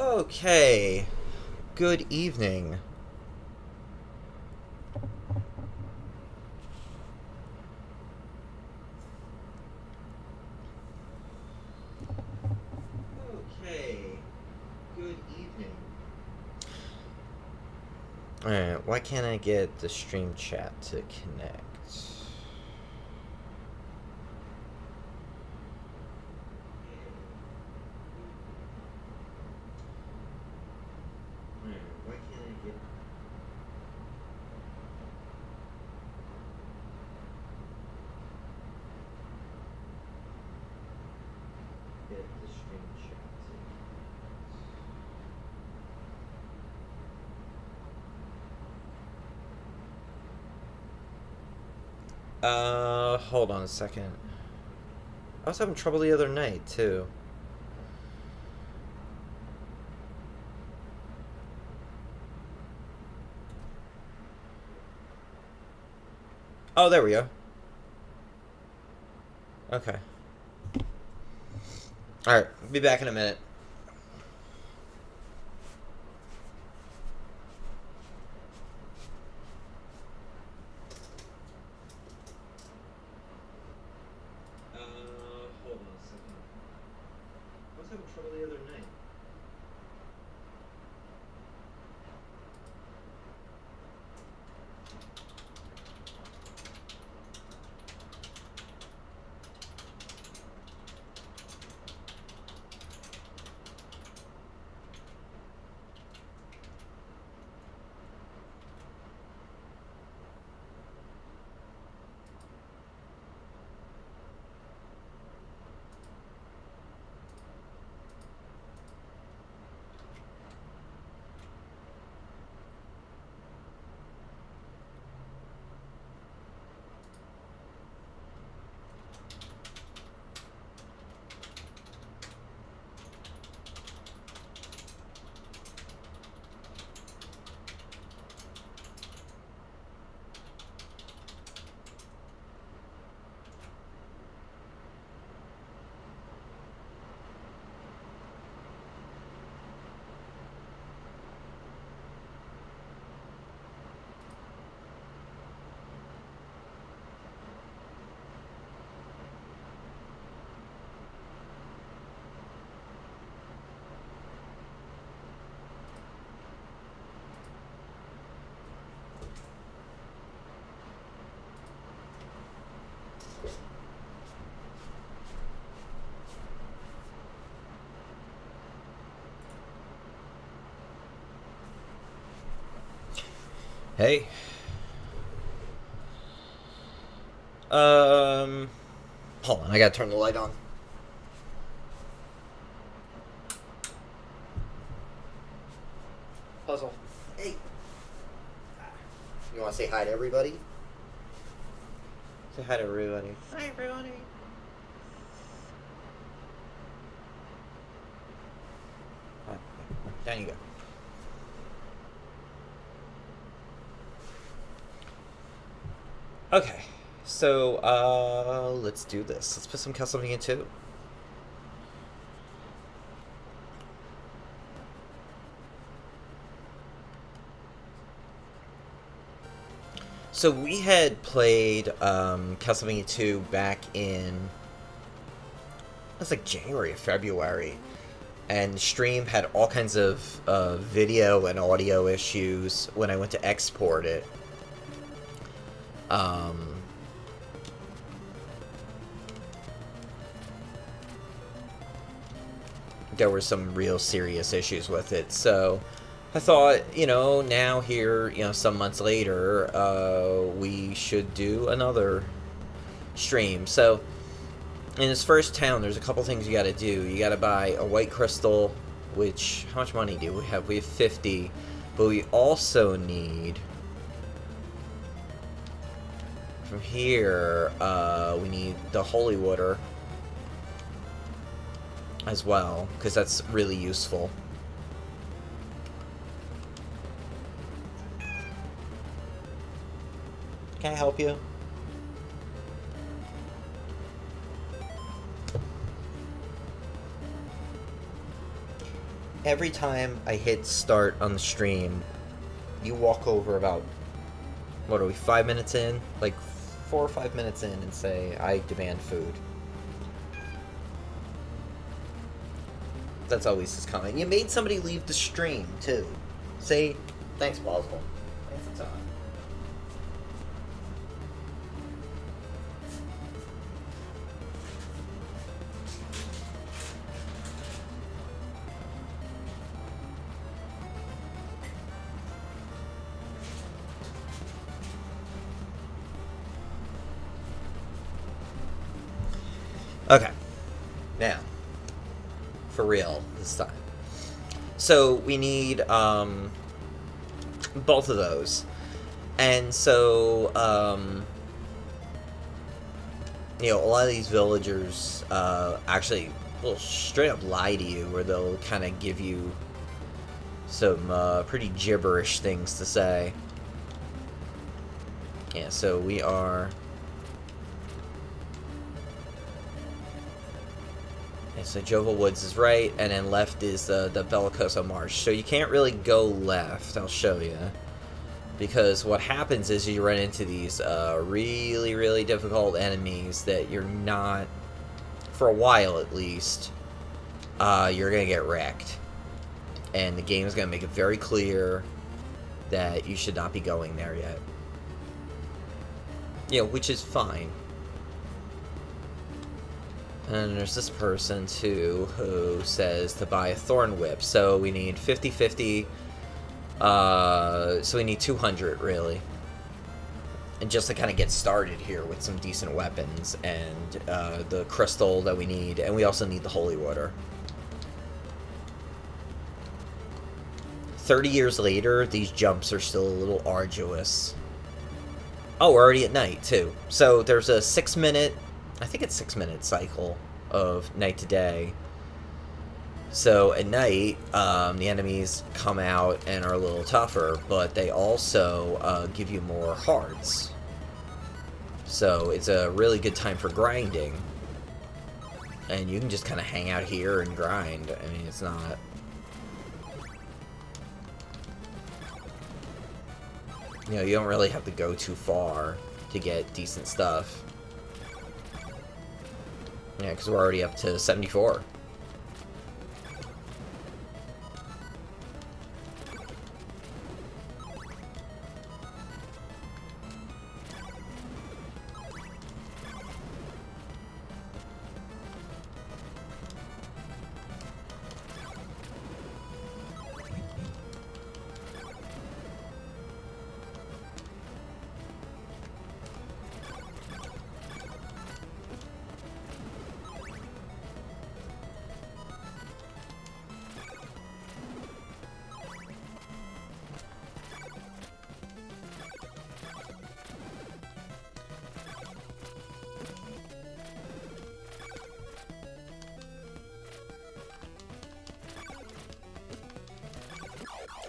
Okay, good evening. Okay, good evening. Alright, why can't I get the stream chat to connect? Why can't I get the stream chat to hold on a second. I was having trouble the other night, too. Oh, there we go. Okay. Alright, be back in a minute. Hold on a second. I was having trouble the other night. Hey. Hold on, I gotta turn the light on. Puzzle. Hey. You wanna say hi to everybody? Say hi to everybody. Hi, everybody. Down you go. Okay, so let's do this. Let's put some Castlevania II. So we had played Castlevania II back in, it was like January or February, and stream had all kinds of video and audio issues when I went to export it. There were some real serious issues with it, so I thought, now here, some months later, we should do another stream. So, in this first town, there's a couple things you gotta do. You gotta buy a white crystal, which, how much money do we have? We have 50, but we also need, from here, we need the holy water as well, because that's really useful. Can I help you? every time I hit start on the stream, you walk over about, what are we, 5 minutes in? Like 4 or 5 minutes in and say, I demand food. That's always his comment. You made somebody leave the stream, too. Say, thanks, Plausible. Thanks a ton. Okay. Now, for real this time. So we need both of those. And so you know, a lot of these villagers actually will straight up lie to you, or they'll kind of give you some pretty gibberish things to say. Yeah, so we are... So Joval Woods is right, and then left is the Bellicoso Marsh. So you can't really go left, I'll show you. Because what happens is you run into these really, really difficult enemies that you're not, for a while at least, you're going to get wrecked. And the game is going to make it very clear that you should not be going there yet. You know, which is fine. And there's this person, too, who says to buy a Thorn Whip. So we need 50-50. So we need 200, really. And just to kind of get started here with some decent weapons. And the crystal that we need. And we also need the holy water. 30 years later, these jumps are still a little arduous. Oh, we're already at night, too. So there's a 6-minute... I think it's 6-minute cycle of night to day. So at night, the enemies come out and are a little tougher, but they also give you more hearts. So it's a really good time for grinding. And you can just kind of hang out here and grind. I mean, it's not... You know, you don't really have to go too far to get decent stuff. Yeah, because we're already up to 74.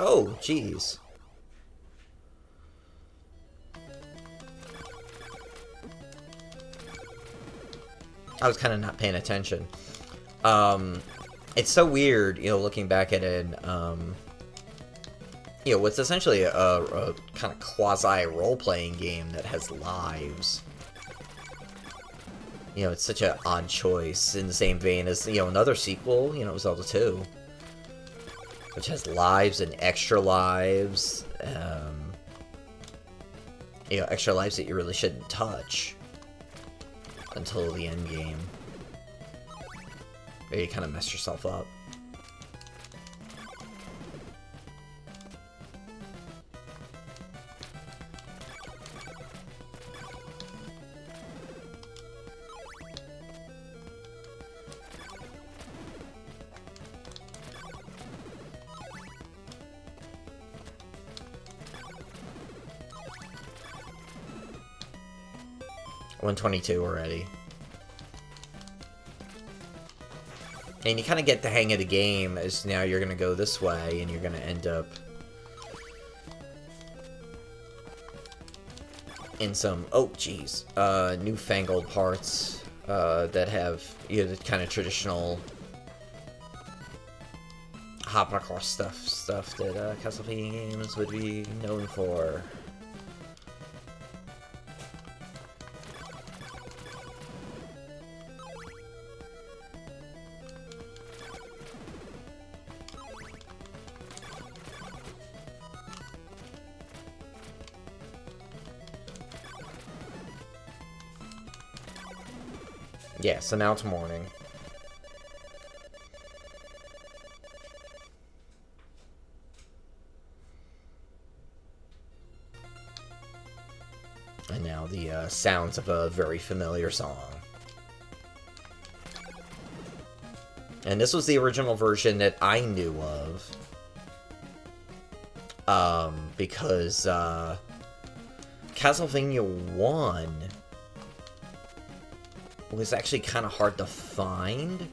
Oh, jeez. I was kind of not paying attention. It's so weird, you know, looking back at it, you know, what's essentially a kind of quasi role-playing game that has lives. You know, it's such an odd choice in the same vein as, you know, another sequel, you know, Zelda 2. Which has lives and extra lives. You know, extra lives that you really shouldn't touch until the end game. Or you kind of mess yourself up. $122 already. And you kind of get the hang of the game as now you're going to go this way and you're going to end up in some, oh geez, newfangled parts that have, you know, the kind of traditional hopping across stuff that Castlevania games would be known for. Yeah, so now it's morning. And now the sounds of a very familiar song. And this was the original version that I knew of. Because Castlevania 1 was actually kind of hard to find.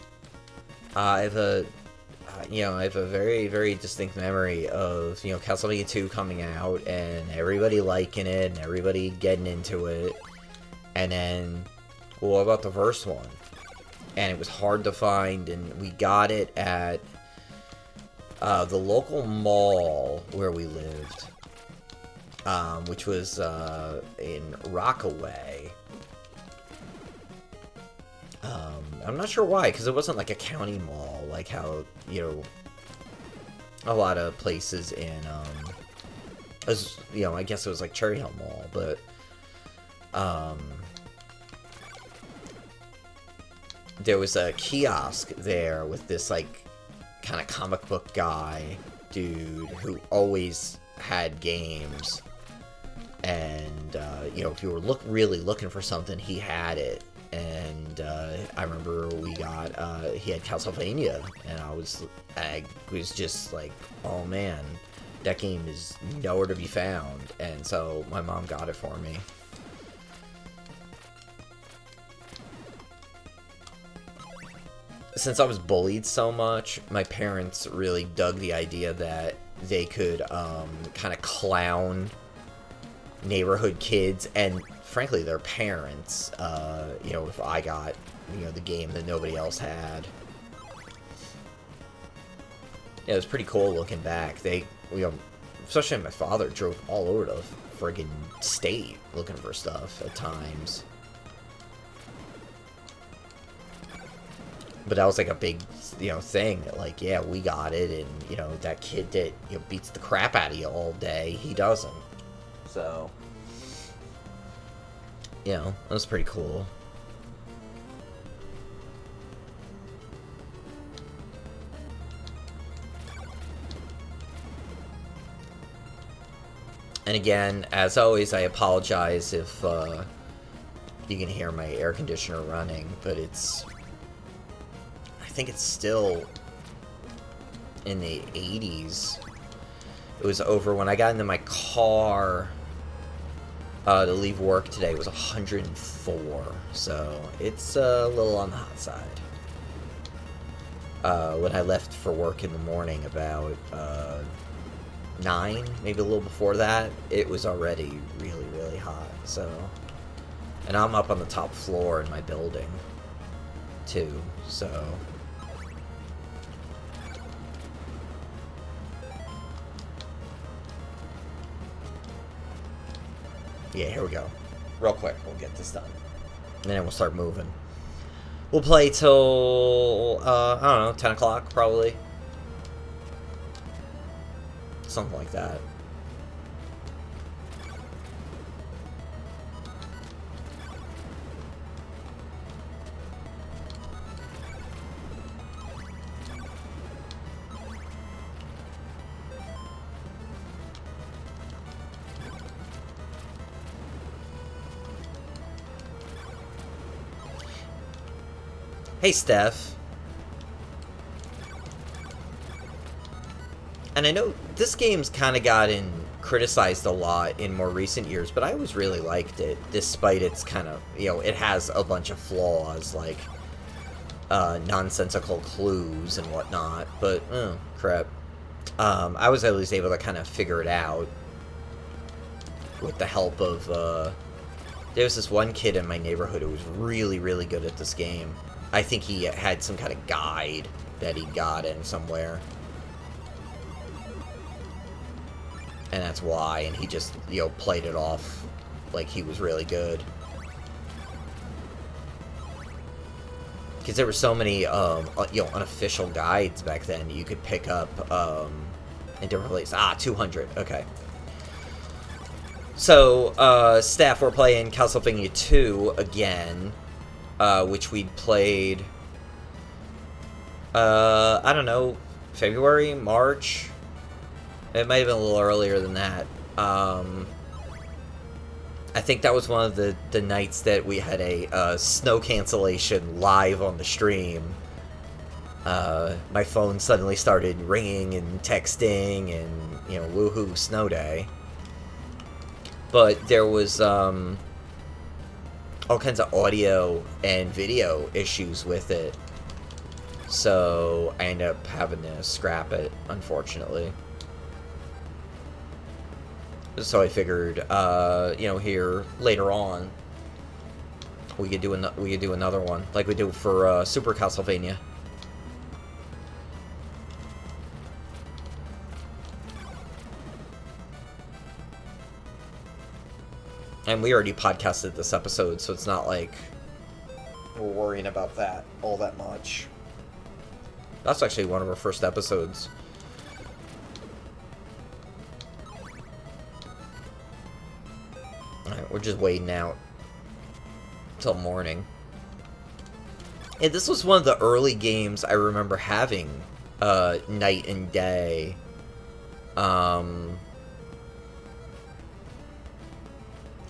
I have a very, very distinct memory of, Castlevania 2 coming out and everybody liking it and everybody getting into it. And then, well, what about the first one? And it was hard to find, and we got it at the local mall where we lived, which was in Rockaway. I'm not sure why, because it wasn't like a county mall, like how, a lot of places in, I guess it was like Cherry Hill Mall, but, there was a kiosk there with this, like, kind of comic book guy dude who always had games, and, if you were really looking for something, he had it. And I remember he had Castlevania, and I was just like, oh man, that game is nowhere to be found. And so my mom got it for me. Since I was bullied so much, my parents really dug the idea that they could kind of clown neighborhood kids and frankly their parents, if I got, the game that nobody else had. Yeah, it was pretty cool looking back. They, especially my father drove all over the friggin' state looking for stuff at times. But that was like a big, thing that, like, yeah, we got it, and, that kid that, beats the crap out of you all day, he doesn't. So, that was pretty cool. And again, as always, I apologize if you can hear my air conditioner running, but I think it's still in the 80s. It was over when I got into my car to leave work today. It was 104, so it's a little on the hot side. When I left for work in the morning about 9, maybe a little before that, it was already really, really hot. So, and I'm up on the top floor in my building too, so. Yeah, here we go. Real quick, we'll get this done. And then we'll start moving. We'll play till, I don't know, 10 o'clock, probably. Something like that. Hey, Steph. And I know this game's kind of gotten criticized a lot in more recent years, but I always really liked it, despite its kind of, it has a bunch of flaws, like nonsensical clues and whatnot, but, crap. I was always able to kind of figure it out with the help of, there was this one kid in my neighborhood who was really, really good at this game. I think he had some kind of guide that he got in somewhere. and that's why, and he just, you know, played it off like he was really good. Because there were so many, you know, unofficial guides back then you could pick up, in different places. 200, okay. So, staff, we're playing Castlevania II again, which we'd played, I don't know, February, March? It might have been a little earlier than that. I think that was one of the nights that we had a snow cancellation live on the stream. My phone suddenly started ringing and texting and, you know, woohoo, snow day. But there was all kinds of audio and video issues with it. So I ended up having to scrap it, unfortunately. So I figured, you know, here later on, we could do another one like we do for Super Castlevania. And we already podcasted this episode, so it's not like we're worrying about that all that much. That's actually one of our first episodes. Alright, we're just waiting out till morning. And this was one of the early games I remember having night and day.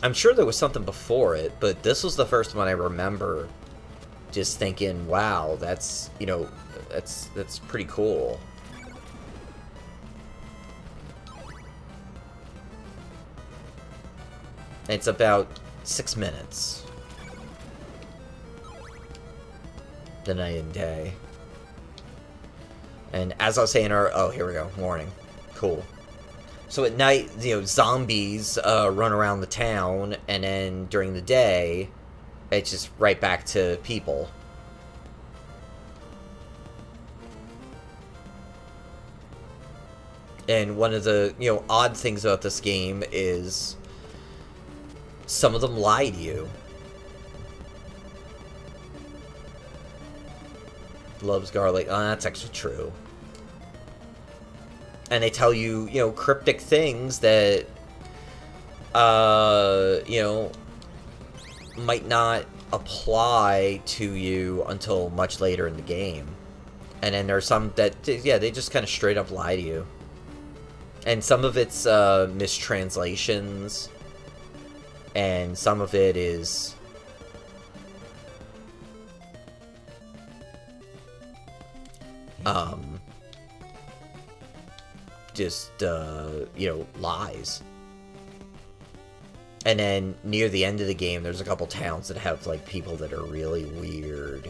I'm sure there was something before it, but this was the first one I remember just thinking, wow, that's, you know, that's pretty cool. It's about 6 minutes. The night and day. And as I was saying, oh, here we go, morning. Cool. So at night, you know, zombies run around the town, and then during the day, it's just right back to people. And one of the, you know, odd things about this game is some of them lie to you. Loves garlic. Oh, that's actually true. And they tell you, you know, cryptic things that, you know, might not apply to you until much later in the game. And then there's some that, yeah, they just kind of straight up lie to you. And some of it's mistranslations. And some of it is just, you know, lies. And then near the end of the game, there's a couple towns that have, like, people that are really weird.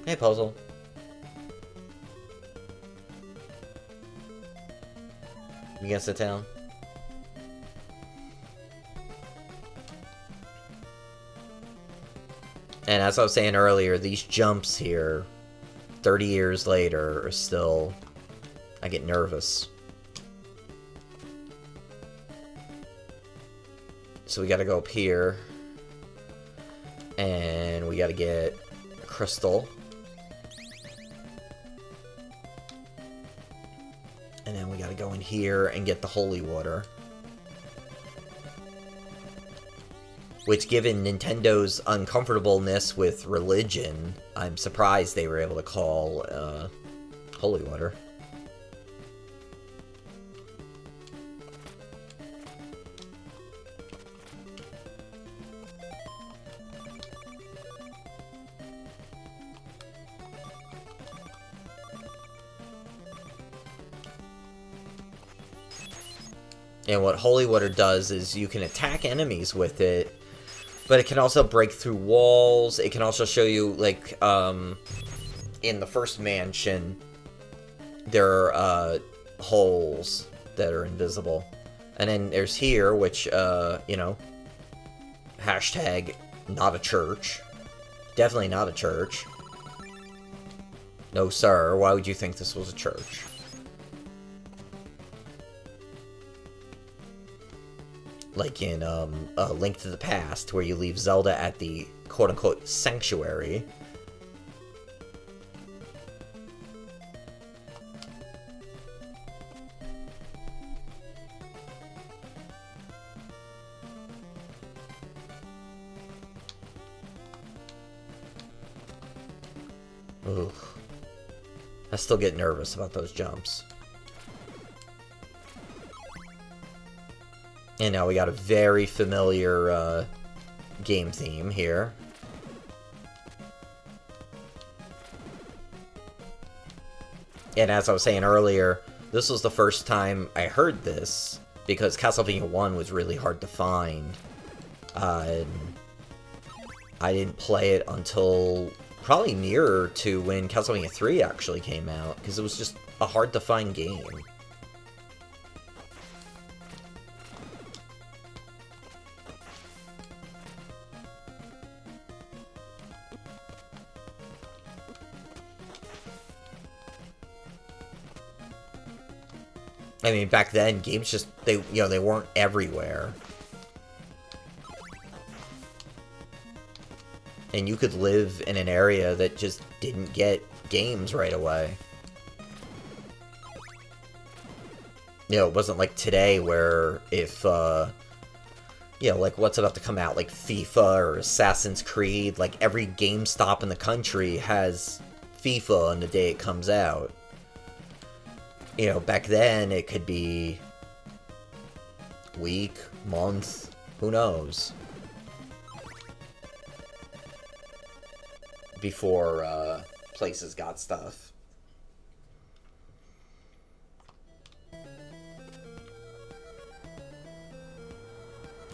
Hey, Puzzle. You gonna sit down? And as I was saying earlier, these jumps here, 30 years later, are still... I get nervous. So we gotta go up here. And we gotta get a crystal. And then we gotta go in here and get the holy water. Which, given Nintendo's uncomfortableness with religion, I'm surprised they were able to call holy water. And what holy water does is you can attack enemies with it, but it can also break through walls. It can also show you, like, in the first mansion, there are holes that are invisible. And then there's here, which, you know, hashtag not a church. Definitely not a church. No, sir. Why would you think this was a church? Like in A Link to the Past, where you leave Zelda at the quote-unquote sanctuary. Ugh. I still get nervous about those jumps. And now we got a very familiar game theme here. And as I was saying earlier, this was the first time I heard this, because Castlevania 1 was really hard to find. And I didn't play it until probably nearer to when Castlevania 3 actually came out, because it was just a hard to find game. I mean, back then, games just, they weren't everywhere. And you could live in an area that just didn't get games right away. It wasn't like today where if, like what's about to come out, like FIFA or Assassin's Creed, like every GameStop in the country has FIFA on the day it comes out. Back then, it could be week, month, who knows, before places got stuff.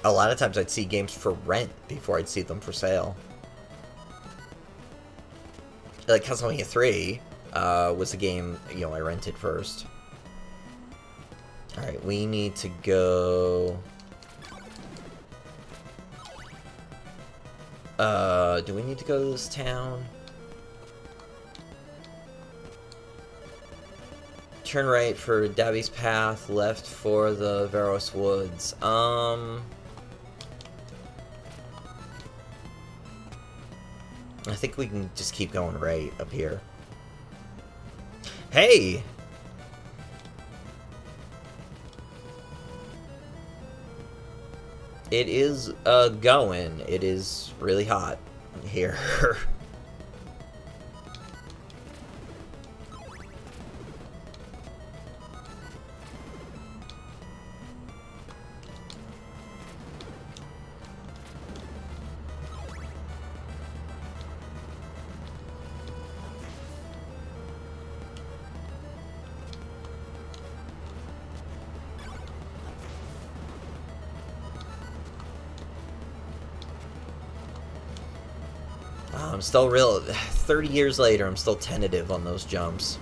A lot of times I'd see games for rent before I'd see them for sale. Like Castlevania 3 was a game, I rented first. Alright, we need to go... do we need to go to this town? Turn right for Dabby's Path, left for the Veros Woods. I think we can just keep going right up here. Hey! It is, going. It is really hot here. I'm still 30 years later, I'm still tentative on those jumps.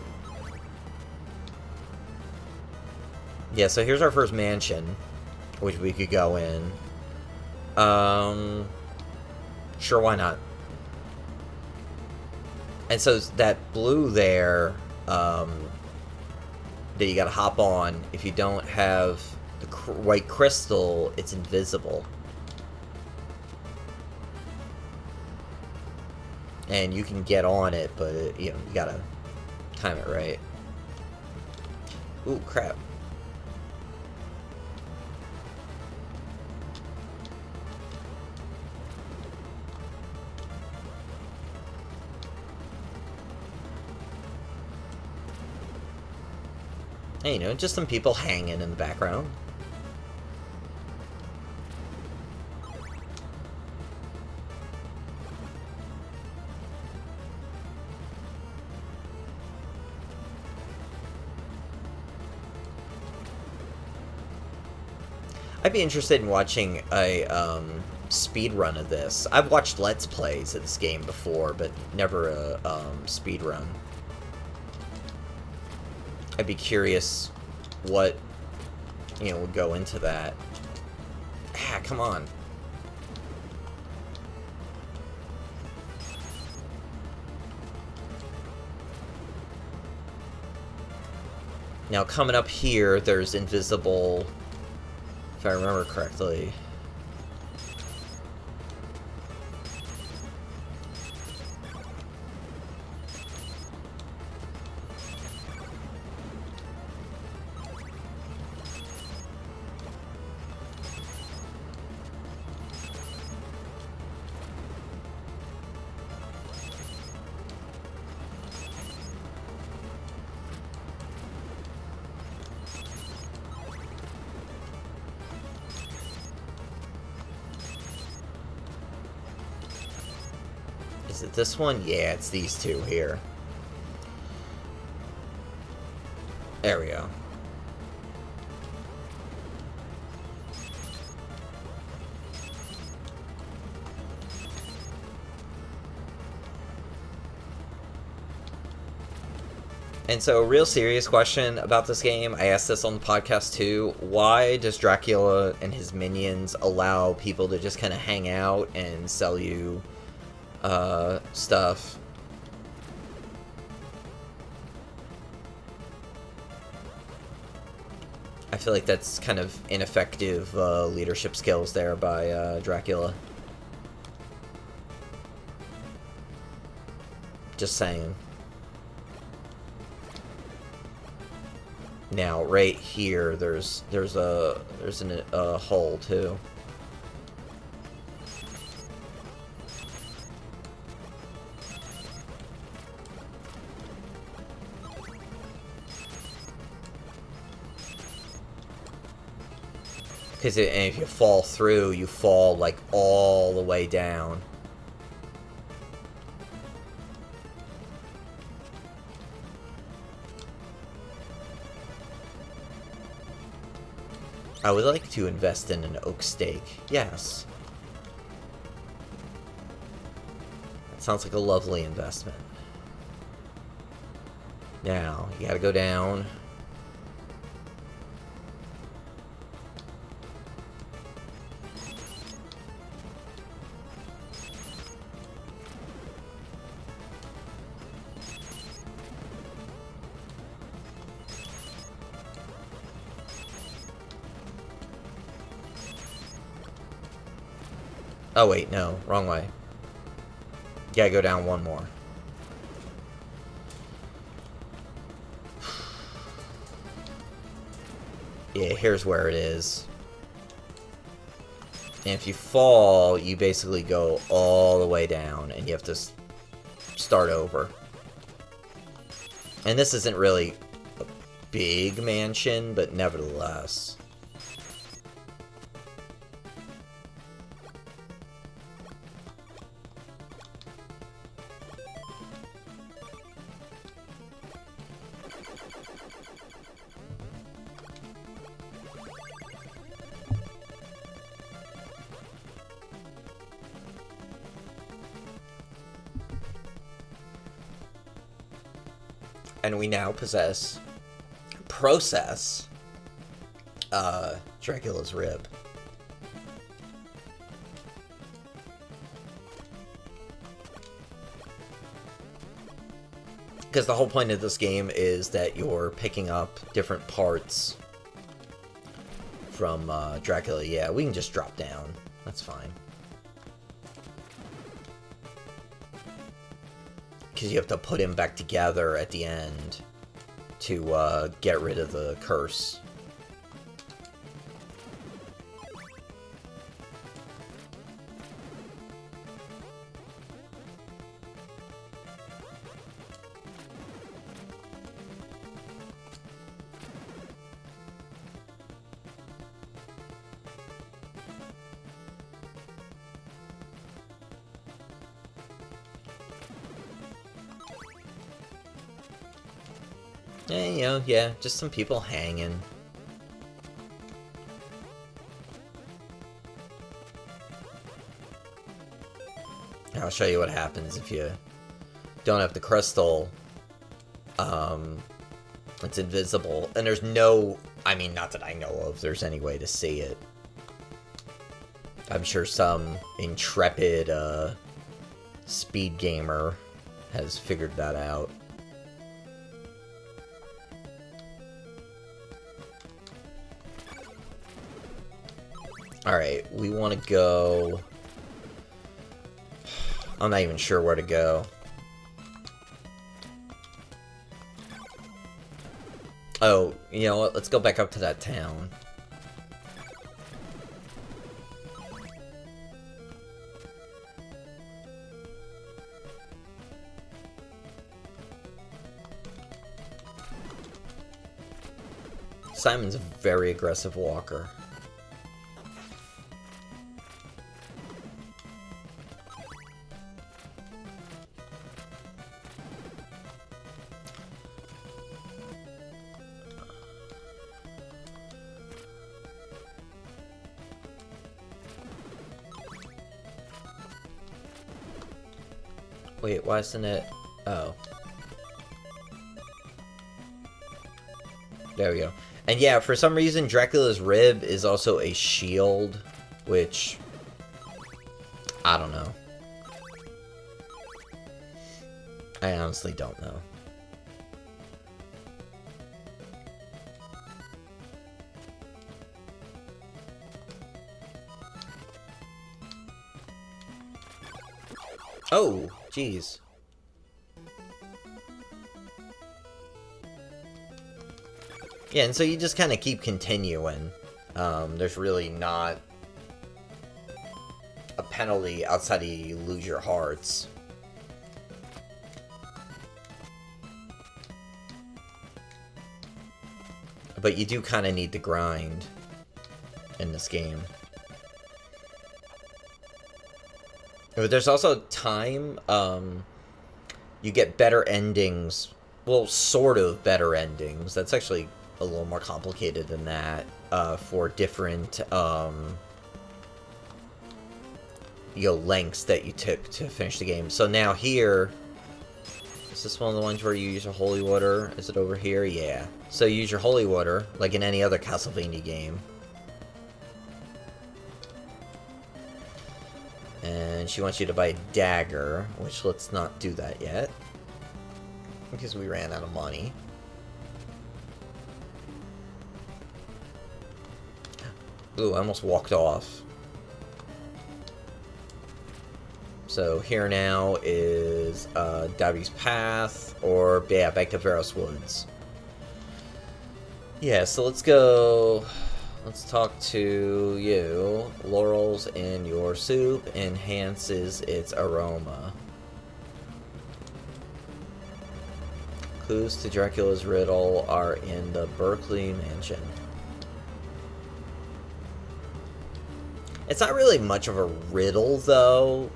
Yeah, so here's our first mansion, which we could go in. Sure, why not? And so that blue there, that you gotta hop on, if you don't have the white crystal, it's invisible. And you can get on it, but, you gotta time it right. Ooh, crap. Hey, just some people hanging in the background. I'd be interested in watching a speed run of this. I've watched Let's Plays of this game before, but never a speed run. I'd be curious what, would go into that. Ah, come on. Now, coming up here, there's invisible, if I remember correctly. Is it this one? Yeah, it's these two here. There we go. And so, a real serious question about this game, I asked this on the podcast too, why does Dracula and his minions allow people to just kind of hang out and sell you stuff? I feel like that's kind of ineffective leadership skills there by Dracula. Just saying. Now, right here, there's a hole too. Because if you fall through, you fall like all the way down. I would like to invest in an oak stake. Yes. That sounds like a lovely investment. Now, you gotta go down. Oh wait, no, wrong way. Gotta go down one more. Yeah, here's where it is. And if you fall, you basically go all the way down, and you have to start over. And this isn't really a big mansion, but nevertheless. And we now process Dracula's rib. Because the whole point of this game is that you're picking up different parts from Dracula. Yeah, we can just drop down. That's fine. Because you have to put him back together at the end to get rid of the curse. And, you know, yeah, just some people hanging. I'll show you what happens if you don't have the crystal. It's invisible. And there's no... I mean, not that I know of there's any way to see it. I'm sure some intrepid speed gamer has figured that out. Alright, we want to go... I'm not even sure where to go. Oh, you know what? Let's go back up to that town. Simon's a very aggressive walker. Wait, why isn't it? Oh. There we go. And yeah, for some reason, Dracula's rib is also a shield, which... I don't know. I honestly don't know. Oh, jeez. Yeah, and so you just kind of keep continuing. There's really not a penalty outside of you lose your hearts. But you do kind of need to grind in this game. But there's also time, you get better endings, well, sort of better endings. That's actually a little more complicated than that, for different, you know, lengths that you took to finish the game. So now here, is this one of the ones where you use your holy water? Is it over here? Yeah. So you use your holy water, like in any other Castlevania game. And she wants you to buy a dagger, which let's not do that yet, because we ran out of money. Ooh, I almost walked off. So here now is Davi's Path, or yeah, back to Veros Woods. Yeah, so let's go. Let's talk to you. Laurels in your soup enhances its aroma. Clues to Dracula's riddle are in the Berkeley Mansion. It's not really much of a riddle, though.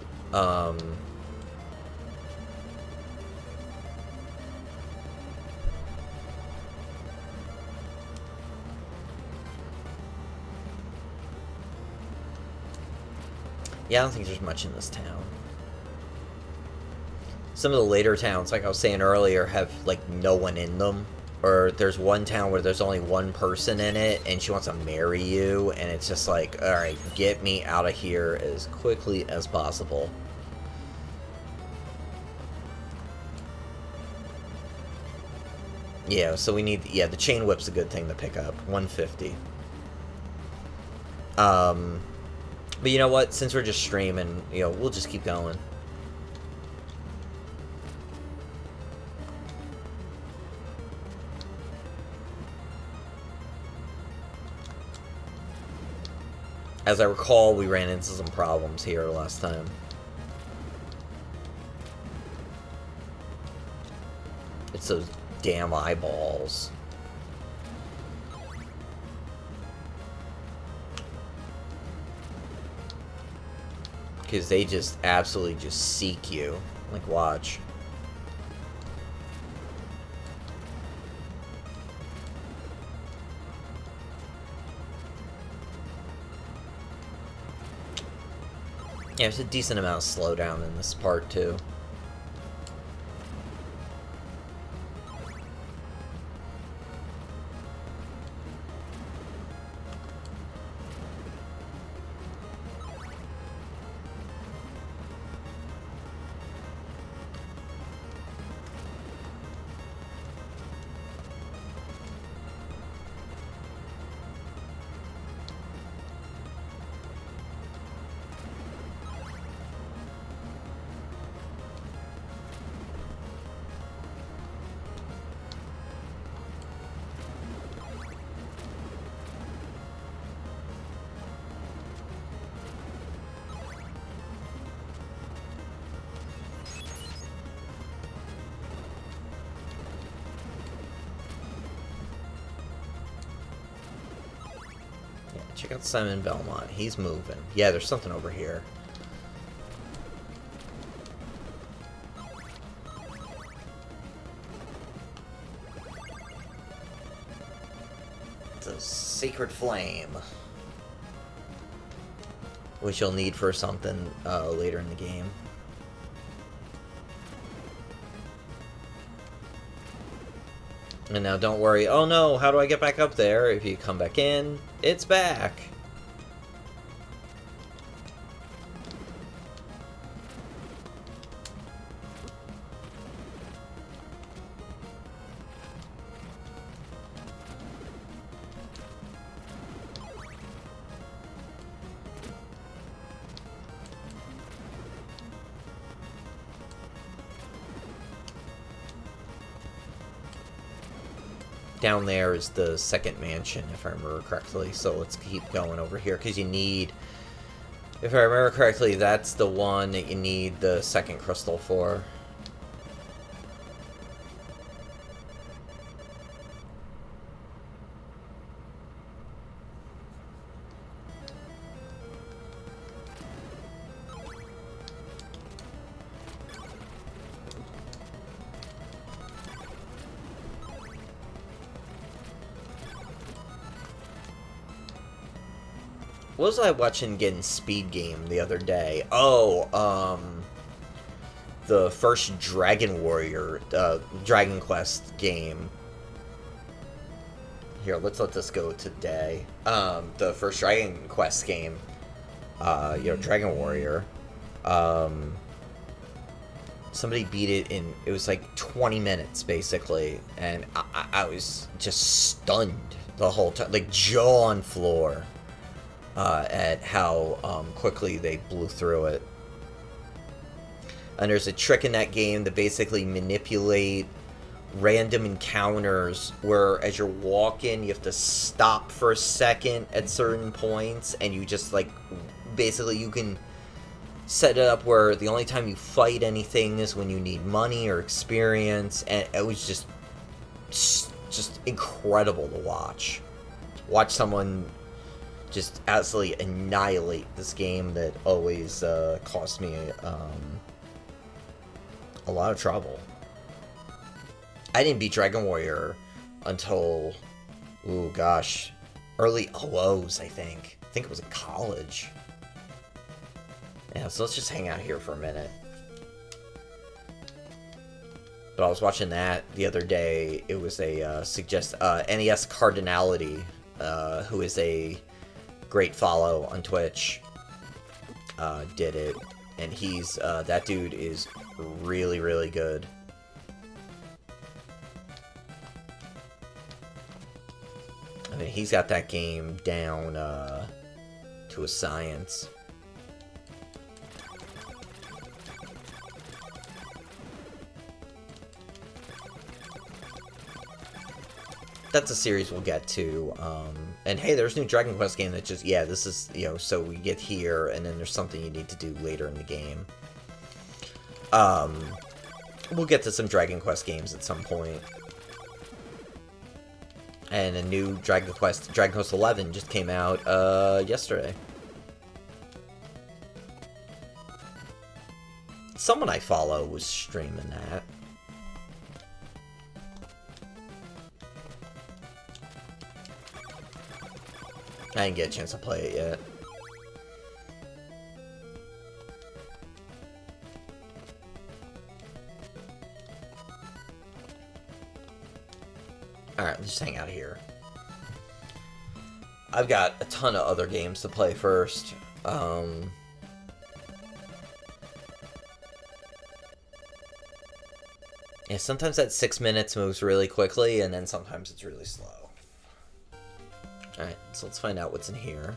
Yeah, I don't think there's much in this town. Some of the later towns, like I was saying earlier, have, like, no one in them. Or there's one town where there's only one person in it, and she wants to marry you, and it's just like, alright, get me out of here as quickly as possible. Yeah, so we need, yeah, the chain whip's a good thing to pick up. 150. But you know what? Since we're just streaming, you know, we'll just keep going. As I recall, we ran into some problems here last time. It's those damn eyeballs. Because they just absolutely just seek you. Like, watch. Yeah, there's a decent amount of slowdown in this part, too. check out Simon Belmont. He's moving. Yeah, there's something over here. It's a sacred flame. Which you'll need for something later in the game. And now don't worry, oh no, how do I get back up there? If you come back in, it's back. Down there is the second mansion, if I remember correctly. So let's keep going over here, because you need, if I remember correctly, that's the one that you need the second crystal for. What was I watching getting Speed Game the other day? Oh, the first Dragon Warrior, Dragon Quest game. Here, let's let this go today. The first Dragon Quest game, Dragon Warrior. Somebody beat it in, it was like 20 minutes, basically, and I was just stunned the whole time, like jaw on floor. At how quickly they blew through it. And there's a trick in that game to basically manipulate random encounters where as you're walking, you have to stop for a second at certain points, and you just, like, basically you can set it up where the only time you fight anything is when you need money or experience, and it was just incredible to watch. Watch someone just absolutely annihilate this game that always cost me a lot of trouble. I didn't beat Dragon Warrior until, ooh gosh, early OOs, I think. I think it was in college. Yeah, so let's just hang out here for a minute. But I was watching that the other day. It was a NES Cardinality, who is a great follow on Twitch, did it, and he's that dude is really, really good. I mean, he's got that game down to a science. That's a series we'll get to. And hey, there's a new Dragon Quest game that just, yeah, this is, so we get here, and then there's something you need to do later in the game. We'll get to some Dragon Quest games at some point. And a new Dragon Quest 11 just came out, yesterday. Someone I follow was streaming that. I didn't get a chance to play it yet. Alright, let's just hang out here. I've got a ton of other games to play first. Yeah, sometimes that 6 minutes moves really quickly, and then sometimes it's really slow. Alright, so let's find out what's in here.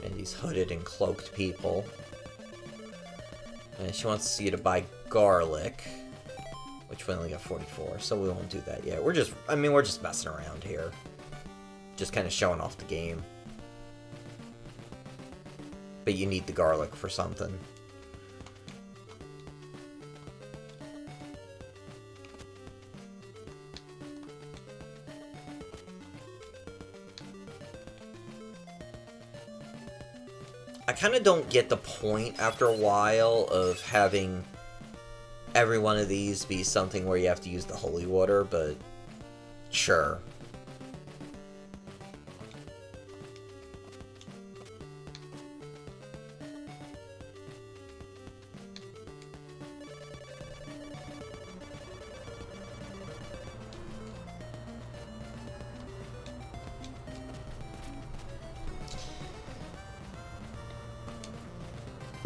And these hooded and cloaked people. And she wants you to buy garlic, which we only got 44, so we won't do that yet. We're just messing around here. Just kind of showing off the game. but you need the garlic for something. I kind of don't get the point after a while of having every one of these be something where you have to use the holy water, but sure.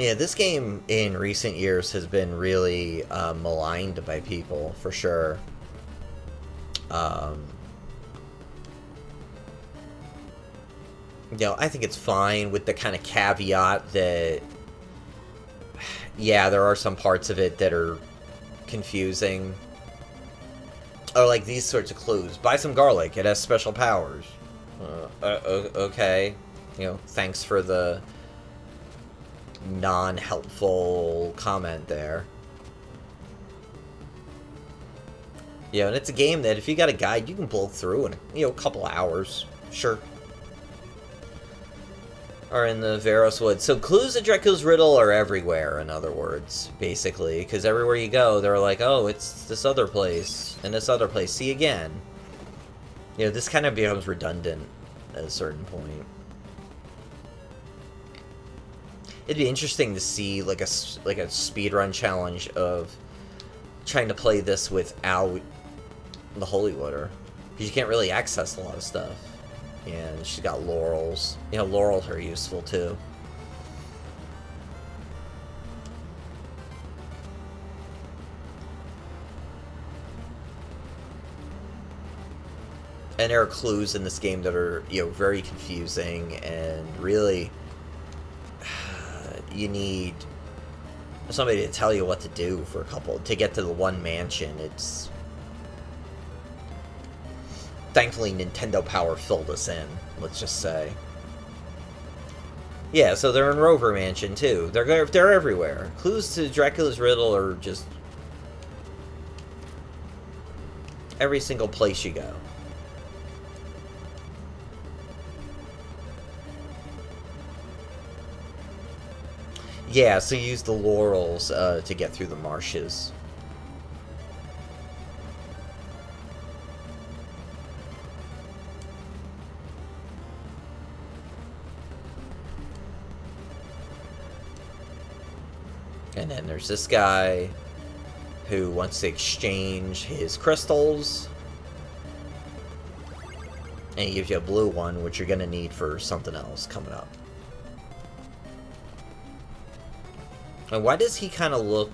Yeah, this game in recent years has been really maligned by people, for sure. You know, I think it's fine with the kind of caveat that, yeah, there are some parts of it that are confusing. Or like these sorts of clues. Buy some garlic, it has special powers. Okay. You know, thanks for the non-helpful comment there. Yeah, and it's a game that if you got a guide, you can blow through in, you know, a couple hours. Sure. Are in the Veros Woods. So clues to Dracula's riddle are everywhere, in other words, basically. Because everywhere you go, they're like, oh, it's this other place, and this other place. See again. You know, this kind of becomes redundant at a certain point. It'd be interesting to see like a speedrun challenge of trying to play this without the holy water, because you can't really access a lot of stuff. And she's got laurels. You know, laurels are useful too. And there are clues in this game that are, you know, very confusing, and really you need somebody to tell you what to do for a couple to get to the one mansion. It's thankfully Nintendo Power filled us in, let's just say. Yeah, so they're in Rover Mansion too. They're everywhere. Clues to Dracula's riddle are just every single place you go. Yeah, so you use the laurels to get through the marshes. And then there's this guy who wants to exchange his crystals. And he gives you a blue one, which you're going to need for something else coming up. And why does he kind of look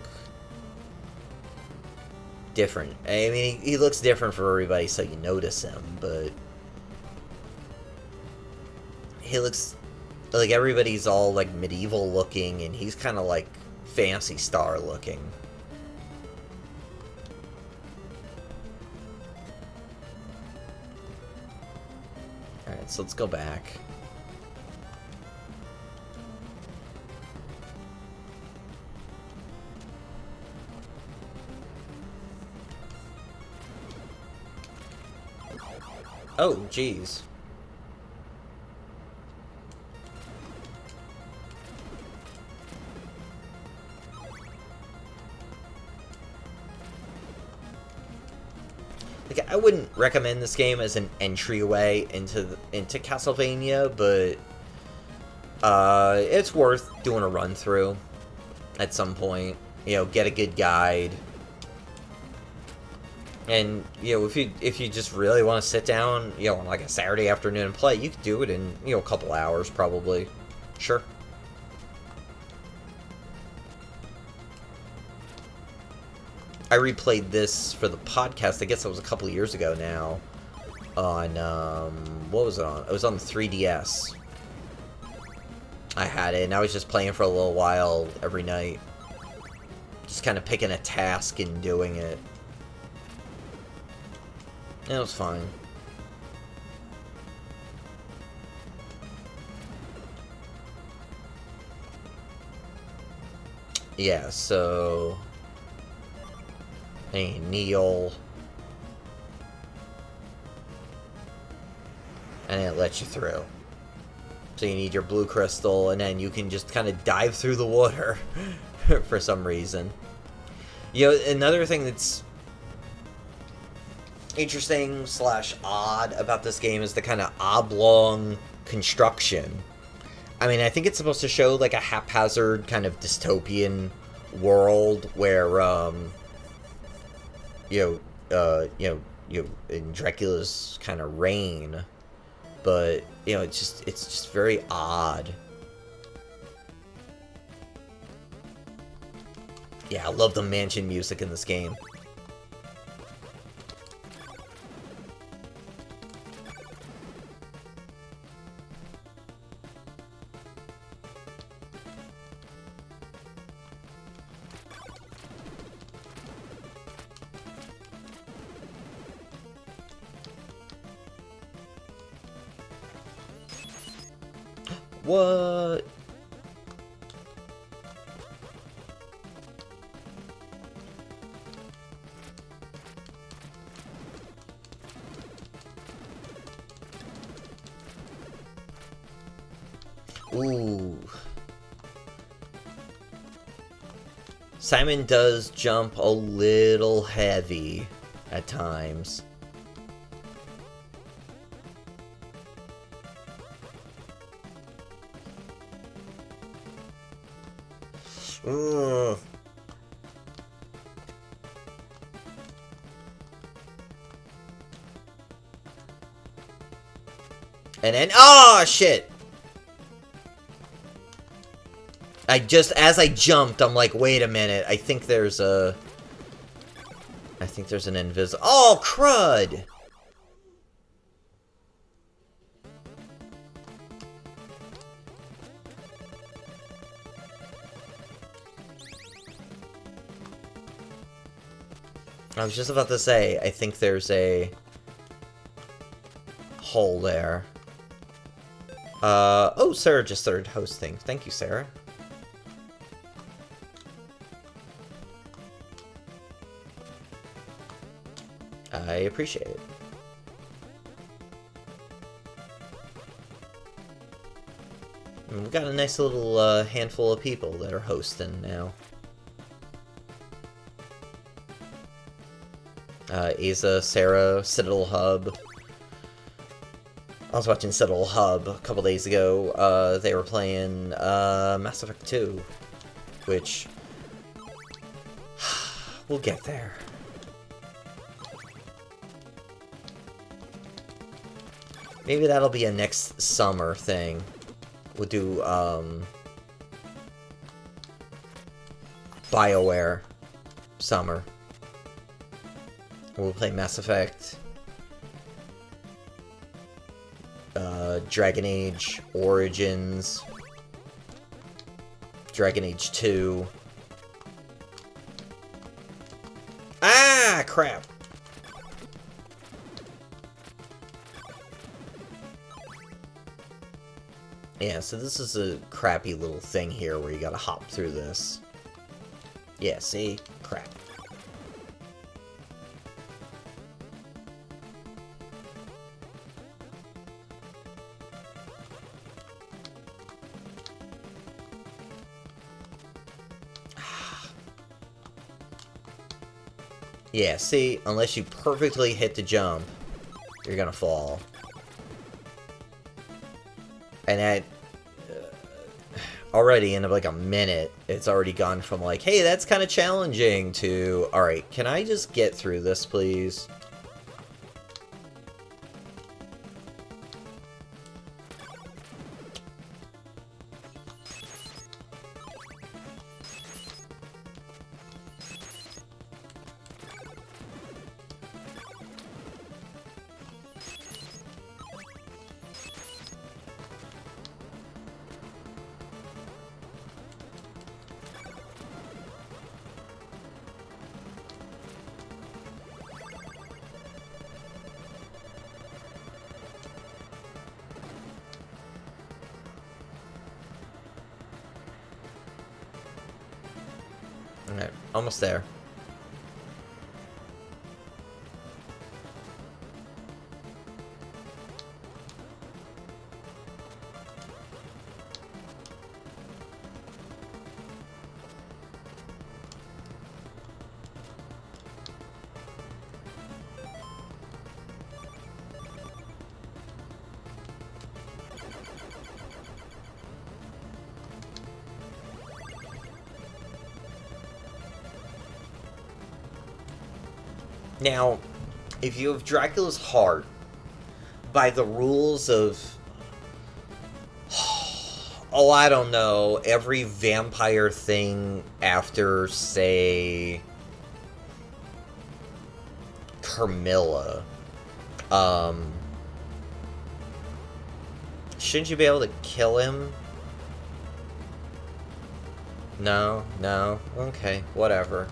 different? I mean, he looks different for everybody, so you notice him, but he looks like everybody's all like medieval looking, and he's kind of like Phantasy Star looking. Alright, so let's go back. Oh, jeez. Like, I wouldn't recommend this game as an entryway into Castlevania, but it's worth doing a run through at some point. You know, get a good guide. And, you know, if you just really want to sit down, you know, on like a Saturday afternoon and play, you could do it in, you know, a couple hours, probably. Sure. I replayed this for the podcast, I guess it was a couple of years ago now, on, what was it on? It was on the 3DS. I had it, and I was just playing for a little while every night. Just kind of picking a task and doing it. It was fine. Yeah, so... Hey, kneel. And it lets you through. So you need your blue crystal, and then you can just kind of dive through the water for some reason. You know, another thing that's interesting slash odd about this game is the kind of oblong construction. I mean, I think it's supposed to show like a haphazard kind of dystopian world where, in Dracula's kind of reign, but it's just very odd. Yeah, I love the mansion music in this game. What? Ooh. Simon does jump a little heavy at times. Ugh. And then, oh shit! As I jumped, I'm like, wait a minute, I think there's an invisible, oh crud! I was just about to say, I think there's a hole there. Oh, Sarah just started hosting. Thank you, Sarah. I appreciate it. And we've got a nice little handful of people that are hosting now. Asa, Sarah, Citadel Hub. I was watching Citadel Hub a couple days ago. They were playing Mass Effect 2, which we'll get there. Maybe that'll be a next summer thing. We'll do BioWare summer. We'll play Mass Effect, Dragon Age Origins, Dragon Age 2. Ah, crap! Yeah, so this is a crappy little thing here where you gotta hop through this. Yeah, see? Crap. Yeah, see? Unless you perfectly hit the jump, you're gonna fall. And that, already in like a minute, it's already gone from like, hey, that's kind of challenging, to, alright, can I just get through this, please? Alright, almost there. Now, if you have Dracula's heart, by the rules of, oh, I don't know, every vampire thing after, say, Carmilla, shouldn't you be able to kill him? No, no, okay, whatever.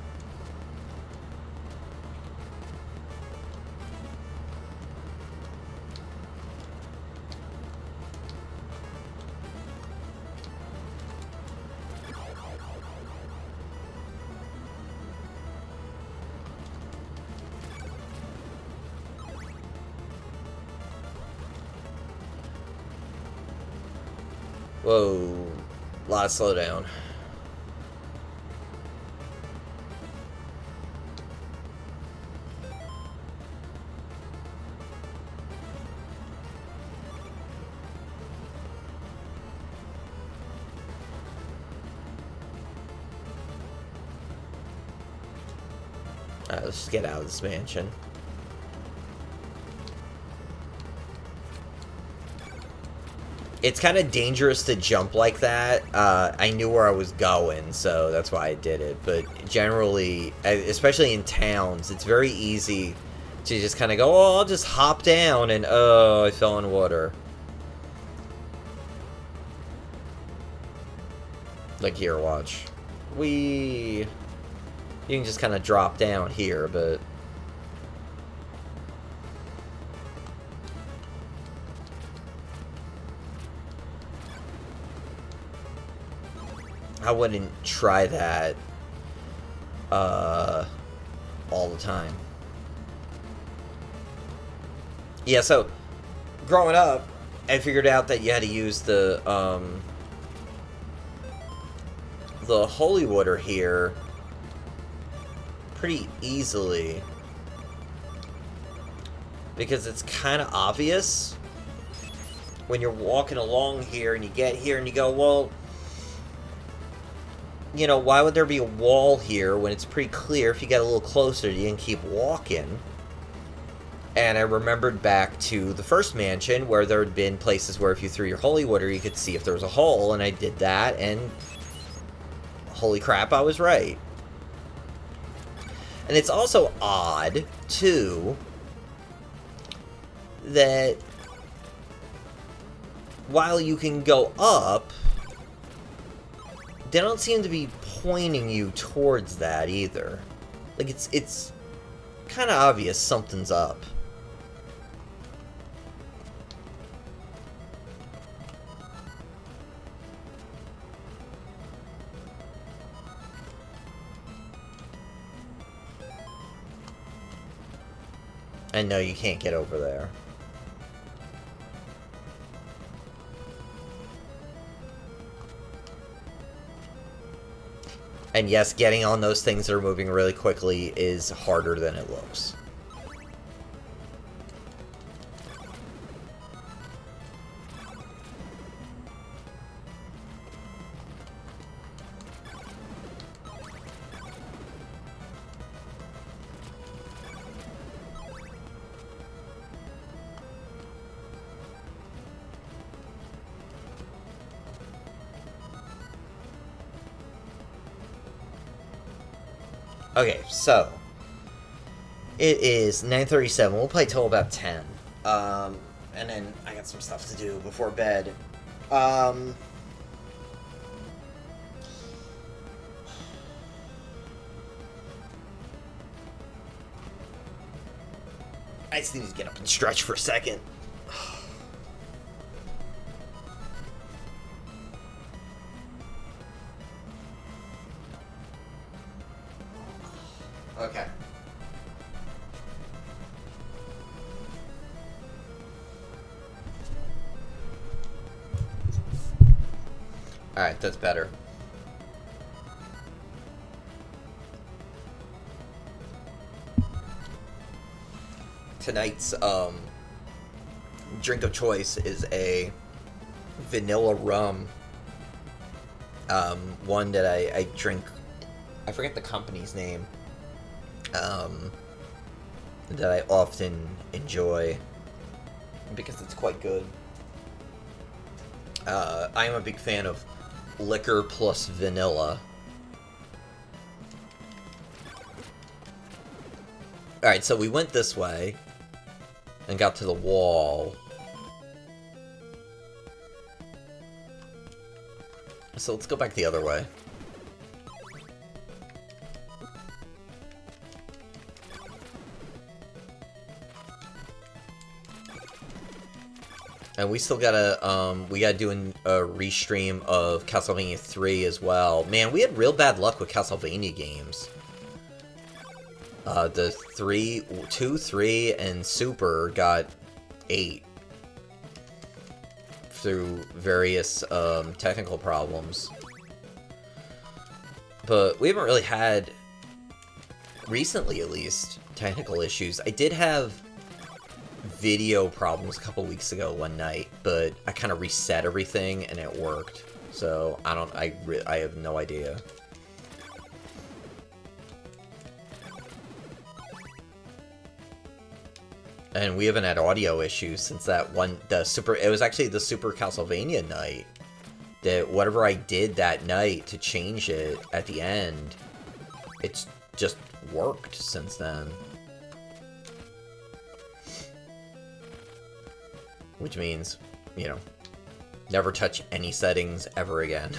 Whoa, a lot of slowdown. Alright, let's just get out of this mansion. It's kind of dangerous to jump like that. I knew where I was going, so that's why I did it. But generally, especially in towns, it's very easy to just kind of go, oh, I'll just hop down, and oh, I fell in water. Like here, watch. You can just kind of drop down here, but... I wouldn't try that all the time. Yeah, so growing up, I figured out that you had to use the holy water here pretty easily, because it's kind of obvious when you're walking along here and you get here and you go, well, you know, why would there be a wall here when it's pretty clear if you get a little closer you can keep walking? And I remembered back to the first mansion where there had been places where if you threw your holy water you could see if there was a hole, and I did that, and holy crap, I was right. And it's also odd, too, that while you can go up, they don't seem to be pointing you towards that either. Like, it's kind of obvious something's up. And no, you can't get over there. And yes, getting on those things that are moving really quickly is harder than it looks. Okay, so it is 9:37. We'll play till about 10. And then I got some stuff to do before bed. I just need to get up and stretch for a second. Alright, that's better. Tonight's drink of choice is a vanilla rum. One that I drink, I forget the company's name, that I often enjoy because it's quite good. I am a big fan of liquor plus vanilla. Alright, so we went this way and got to the wall. So let's go back the other way. And we still gotta, we gotta do a restream of Castlevania 3 as well. Man, we had real bad luck with Castlevania games. The 2, 3, and Super got 8. Through various, technical problems. But we haven't really had, recently at least, technical issues. I did have video problems a couple weeks ago one night, but I kind of reset everything and it worked. So I have no idea. And we haven't had audio issues since that one, it was actually the Super Castlevania night. That whatever I did that night to change it at the end, it's just worked since then. Which means, you know, never touch any settings ever again.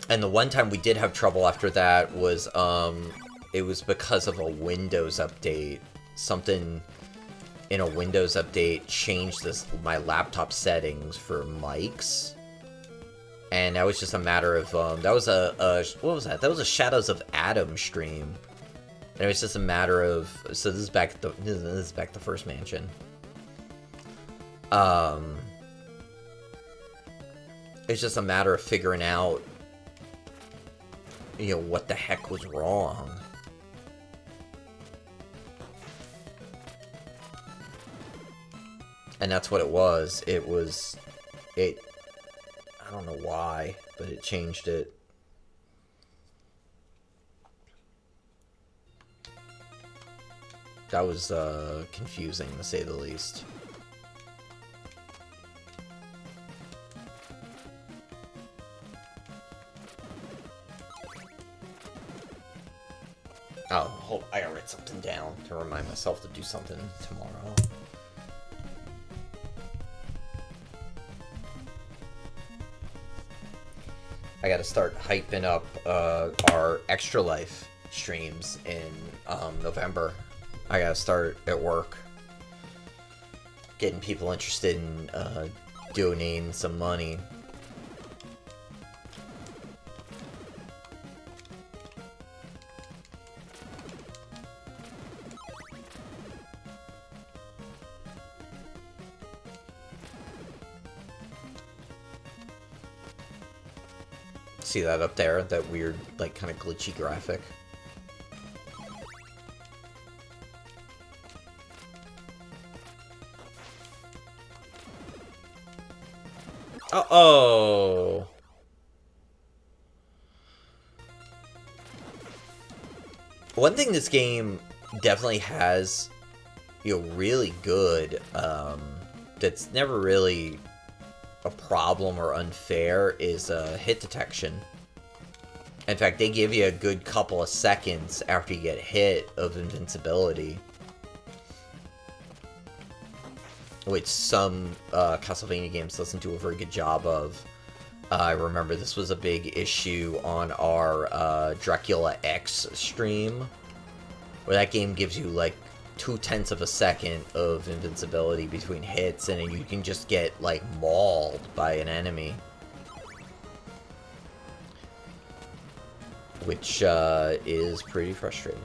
And the one time we did have trouble after that was, it was because of a Windows update. Something in a Windows update changed my laptop settings for mics. And that was just a matter of, that was what was that? That was a Shadows of Adam stream. And it was just a matter of, so this is back at the first mansion. It's just a matter of figuring out, you know, what the heck was wrong. And that's what it was. I don't know why, but it changed it. That was, confusing, to say the least. Oh, hold, I gotta write something down to remind myself to do something tomorrow. I gotta start hyping up, our Extra Life streams in, November. I gotta start at work. Getting people interested in, donating some money. See that up there? That weird, like, kind of glitchy graphic? Uh-oh! One thing this game definitely has, you know, really good, that's never really a problem or unfair is hit detection. In fact, they give you a good couple of seconds after you get hit of invincibility. Which some Castlevania games doesn't do a very good job of. I remember this was a big issue on our Dracula X stream, where that game gives you like 0.2 of a second of invincibility between hits, and you can just get like mauled by an enemy. Which is pretty frustrating.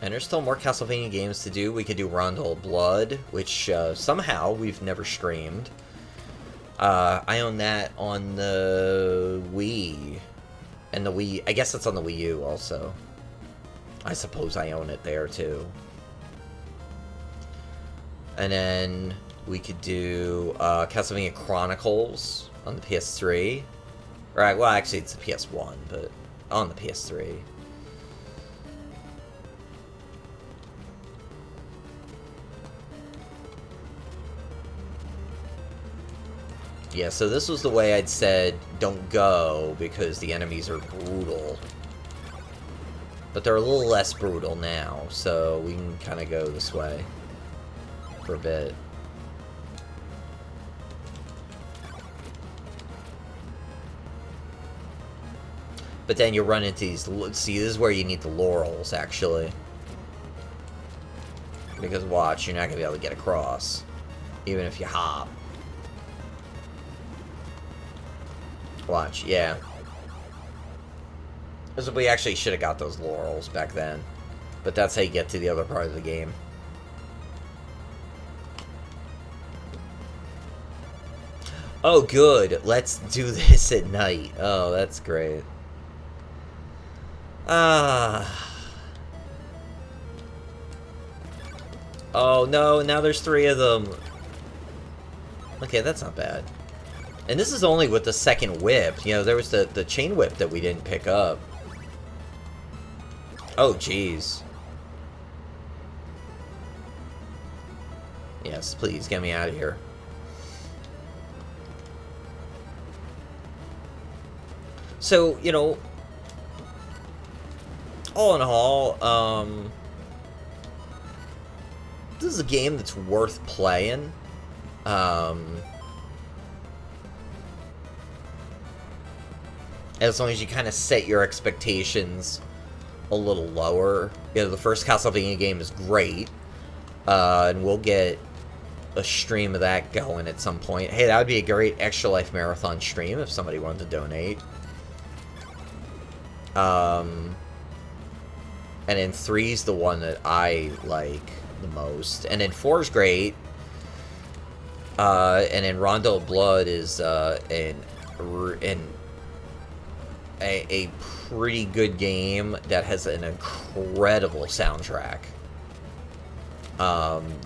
And there's still more Castlevania games to do. We could do Rondo of Blood, which somehow we've never streamed. I own that on the Wii. And the Wii... I guess it's on the Wii U also. I suppose I own it there too. And then we could do Castlevania Chronicles on the PS3. Right, well, actually, it's the PS1, but on the PS3. Yeah, so this was the way I'd said don't go, because the enemies are brutal. But they're a little less brutal now, so we can kind of go this way for a bit. But then you run into these... See, this is where you need the laurels, actually. Because watch, you're not going to be able to get across. Even if you hop. Watch, yeah. So we actually should have got those laurels back then. But that's how you get to the other part of the game. Oh, good. Let's do this at night. Oh, that's great. Oh, no. Now there's 3 of them. Okay, that's not bad. And this is only with the second whip. You know, there was the chain whip that we didn't pick up. Oh, jeez. Yes, please, get me out of here. So, you know, all in all, this is a game that's worth playing. As long as you kind of set your expectations a little lower. You know, the first Castlevania game is great. And we'll get a stream of that going at some point. Hey, that would be a great Extra Life Marathon stream if somebody wanted to donate. And then 3's the one that I like the most. And then 4's great. And then Rondo of Blood is a pretty good game that has an incredible soundtrack.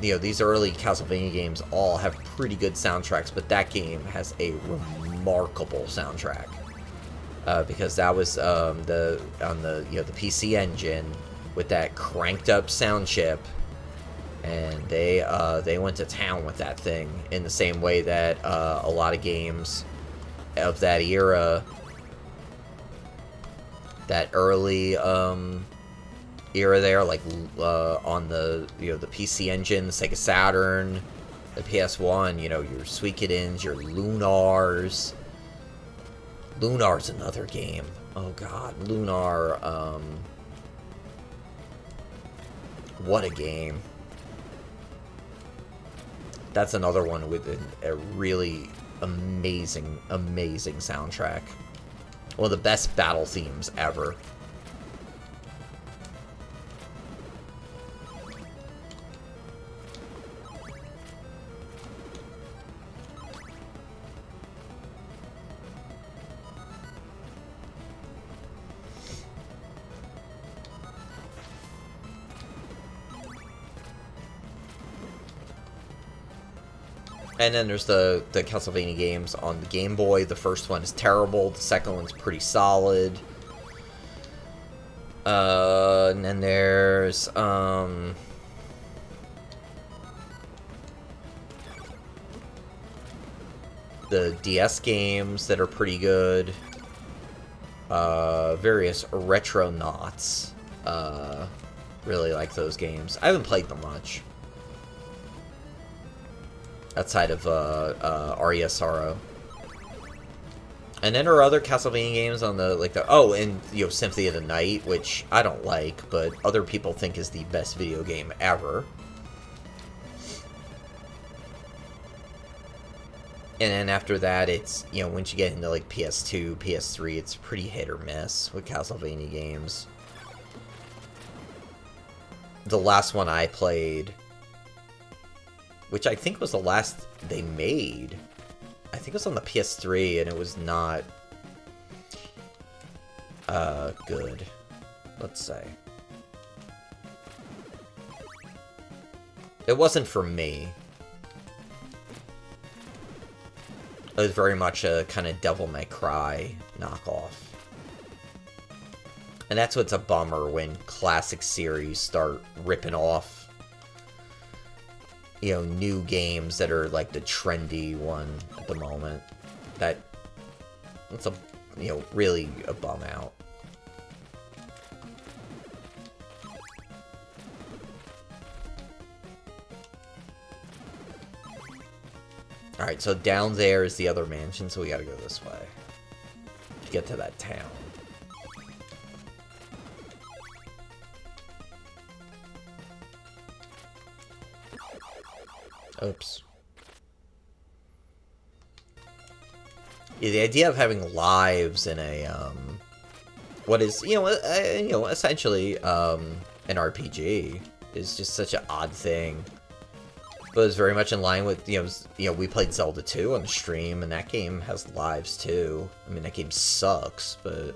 You know, these early Castlevania games all have pretty good soundtracks, but that game has a remarkable soundtrack. Because that was on the the PC Engine with that cranked up sound chip, and they went to town with that thing in the same way that a lot of games of that era, that early era there, like on the the PC Engine, the Sega Saturn, the PS1, you know, your Suikoden's, your Lunars. Lunar's another game. Oh god, Lunar, what a game. That's another one with a really amazing soundtrack. One of the best battle themes ever. And then there's the Castlevania games on the Game Boy. The first one is terrible. The second one's pretty solid. And then there's the DS games that are pretty good. Various Retronauts. Really like those games. I haven't played them much. Outside of Aria Sorrow. And then there are other Castlevania games on the oh, and Symphony of the Night, which I don't like, but other people think is the best video game ever. And then after that, it's once you get into like PS2, PS3, it's pretty hit or miss with Castlevania games. the last one I played, which I think was the last they made. I think it was on the PS3, and it was not good, let's say. It wasn't for me. It was very much a kind of Devil May Cry knockoff. And that's what's a bummer when classic series start ripping off, you know, new games that are like the trendy one at the moment. That's a, you know, really a bum out. Alright, so down there is the other mansion, so we gotta go this way to get to that town. Oops. Yeah, the idea of having lives in a, what is, you know, essentially, an RPG is just such an odd thing. But it's very much in line with, you know, we played Zelda 2 on the stream, and that game has lives too. I mean, that game sucks, but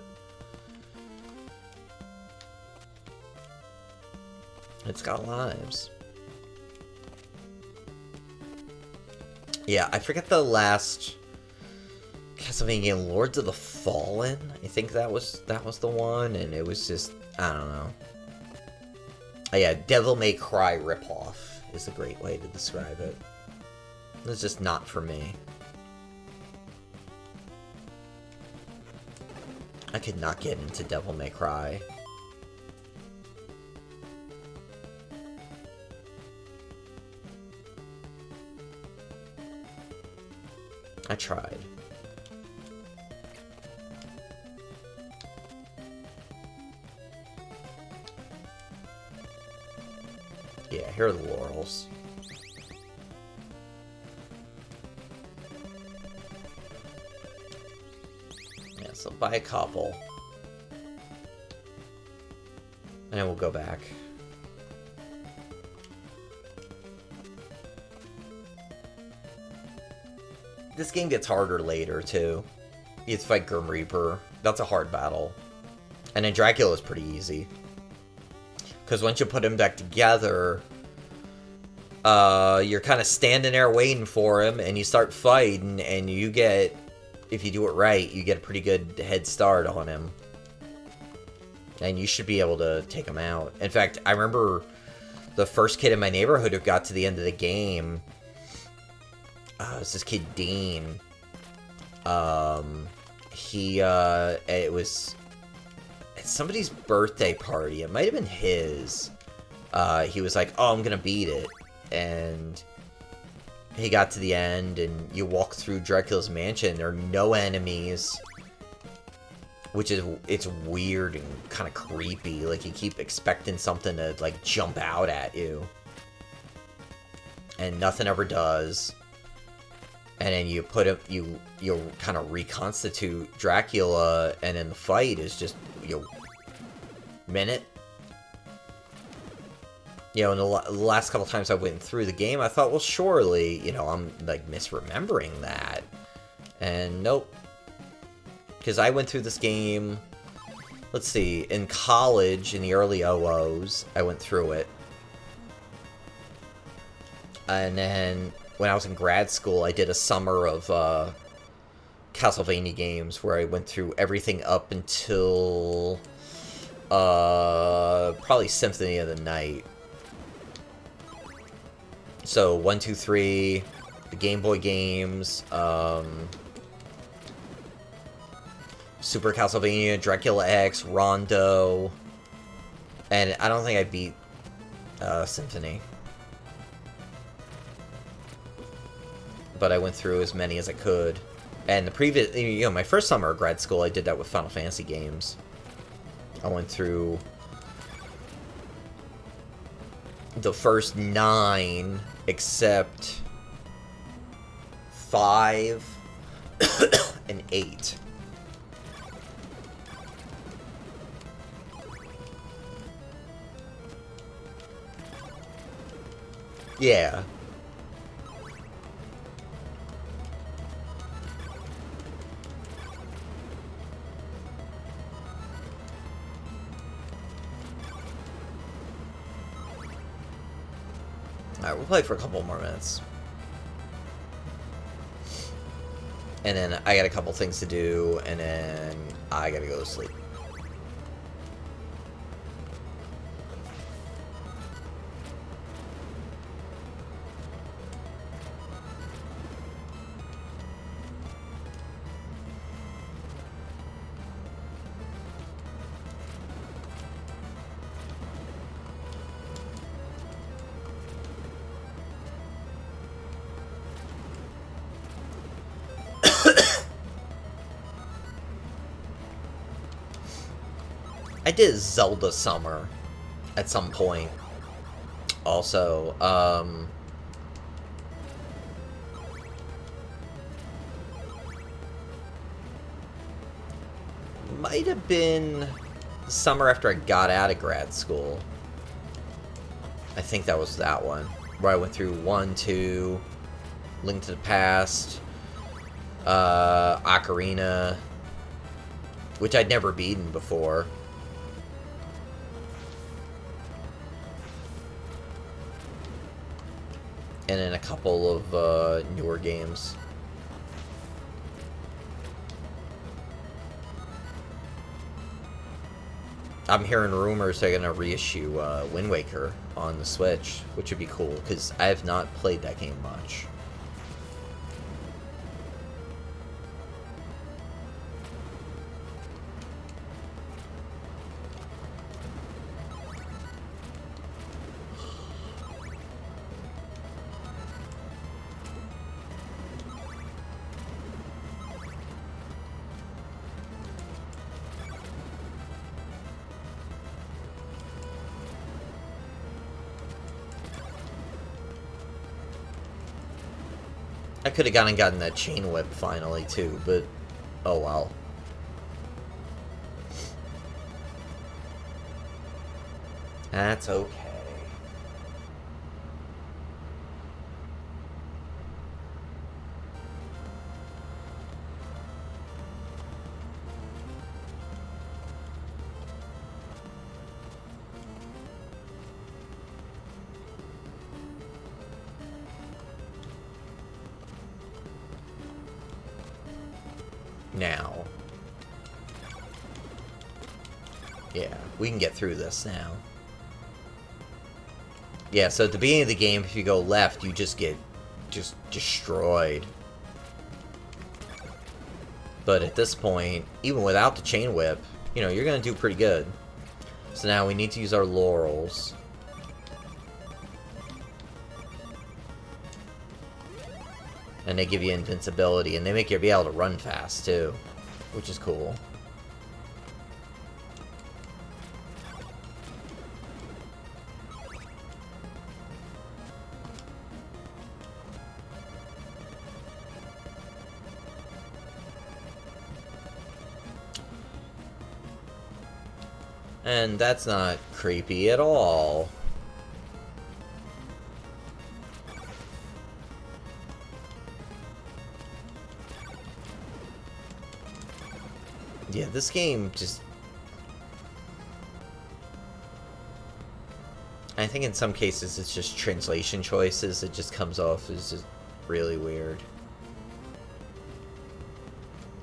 it's got lives. Yeah, I forget the last Castlevania game, Lords of the Fallen. I think that was the one, and it was just, I don't know. Oh, yeah, Devil May Cry ripoff is a great way to describe it. It's just not for me. I could not get into Devil May Cry. I tried. Yeah, here are the laurels. Yeah, so buy a couple. And then we'll go back. This game gets harder later, too. You have to fight Grim Reaper. That's a hard battle. And then Dracula is pretty easy. Because once you put them back together, you're kind of standing there waiting for him, and you start fighting, and you get, if you do it right, you get a pretty good head start on him. And you should be able to take him out. In fact, I remember the first kid in my neighborhood who got to the end of the game. It was this kid, Dean. It was at somebody's birthday party. It might have been his. He was like, oh, I'm gonna beat it. And he got to the end, and you walk through Dracula's mansion. There are no enemies. Which is, it's weird and kind of creepy. Like, you keep expecting something to, like, jump out at you. And nothing ever does. And then you put it, you kind of reconstitute Dracula, and then the fight is just, minute. And the last couple times I went through the game, I thought, well, surely, I'm, like, misremembering that. And nope. Because I went through this game, let's see, in college, in the early OOs, I went through it. And then, when I was in grad school, I did a summer of Castlevania games where I went through everything up until probably Symphony of the Night. So 1, 2, 3, the Game Boy games, Super Castlevania, Dracula X, Rondo, and I don't think I beat Symphony. But I went through as many as I could. And the previous, my first summer of grad school, I did that with Final Fantasy games. I went through the first 9, except 5 and 8. Yeah. Alright, we'll play for a couple more minutes. And then I got a couple things to do, and then I gotta go to sleep. I did Zelda Summer at some point. Also, might have been the summer after I got out of grad school. I think that was that one. Where I went through 1, 2, Link to the Past, Ocarina, which I'd never beaten before. And then a couple of newer games. I'm hearing rumors they're gonna reissue Wind Waker on the Switch, which would be cool, because I have not played that game much. I could have gone and gotten that chain whip finally too, but oh well. That's okay. Now. Yeah, we can get through this now. Yeah, so at the beginning of the game, if you go left, you just get destroyed. But at this point, even without the chain whip, you know, you're gonna do pretty good. So now we need to use our laurels. And they give you invincibility, and they make you be able to run fast, too. Which is cool. And that's not creepy at all. Yeah, this game just... I think in some cases it's just translation choices. It just comes off as just really weird.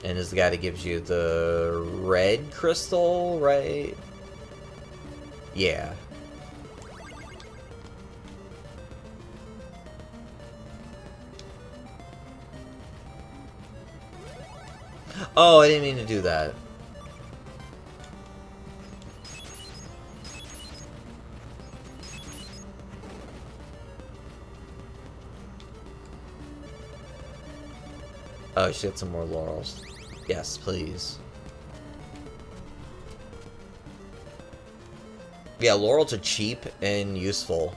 And is the guy that gives you the red crystal, right? Yeah. Oh, I didn't mean to do that. Oh, she had some more laurels. Yes, please. Yeah, laurels are cheap and useful.